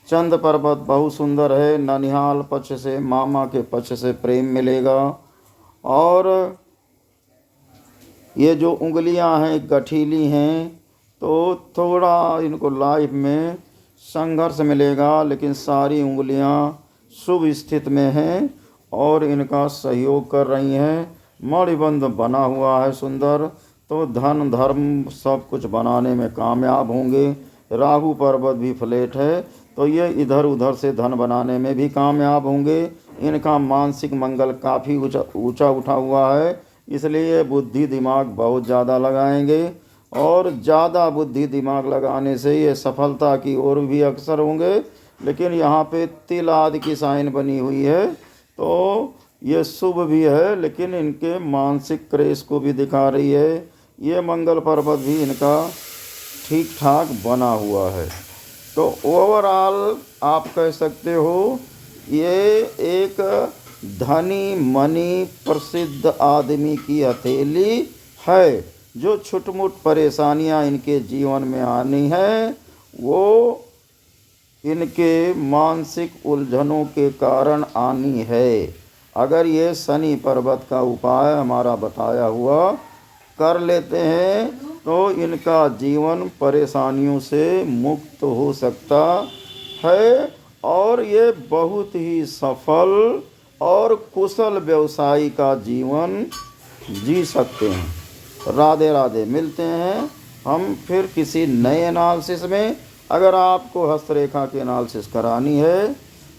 चंद पर्वत बहुत सुंदर है, ननिहाल पक्ष से, मामा के पक्ष से प्रेम मिलेगा। और ये जो उंगलियां हैं गठीली हैं, तो थोड़ा इनको लाइफ में संघर्ष मिलेगा, लेकिन सारी उंगलियां शुभ स्थिति में हैं और इनका सहयोग कर रही हैं। मणिबंध बना हुआ है सुंदर, तो धन धर्म सब कुछ बनाने में कामयाब होंगे। राहु पर्वत भी फ्लैट है, तो ये इधर उधर से धन बनाने में भी कामयाब होंगे। इनका मानसिक मंगल काफ़ी ऊंचा उठा हुआ है, इसलिए बुद्धि दिमाग बहुत ज़्यादा लगाएंगे और ज़्यादा बुद्धि दिमाग लगाने से ये सफलता की ओर भी अक्सर होंगे। लेकिन यहाँ पे तिल आदि की साइन बनी हुई है, तो ये शुभ भी है, लेकिन इनके मानसिक क्रेश को भी दिखा रही है। ये मंगल पर्वत भी इनका ठीक ठाक बना हुआ है। तो ओवरऑल आप कह सकते हो ये एक धनी मनी प्रसिद्ध आदमी की हथेली है। जो छुटमुट परेशानियां इनके जीवन में आनी है वो इनके मानसिक उलझनों के कारण आनी है। अगर ये शनि पर्वत का उपाय हमारा बताया हुआ कर लेते हैं तो इनका जीवन परेशानियों से मुक्त हो सकता है और ये बहुत ही सफल और कुशल व्यवसायी का जीवन जी सकते हैं। राधे राधे। मिलते हैं हम फिर किसी नए एनालिसिस में। अगर आपको हस्तरेखा की एनालिसिस करानी है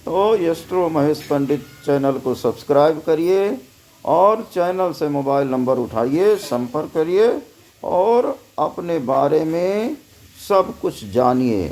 तो एस्ट्रो महेश पंडित चैनल को सब्सक्राइब करिए और चैनल से मोबाइल नंबर उठाइए, संपर्क करिए और अपने बारे में सब कुछ जानिए।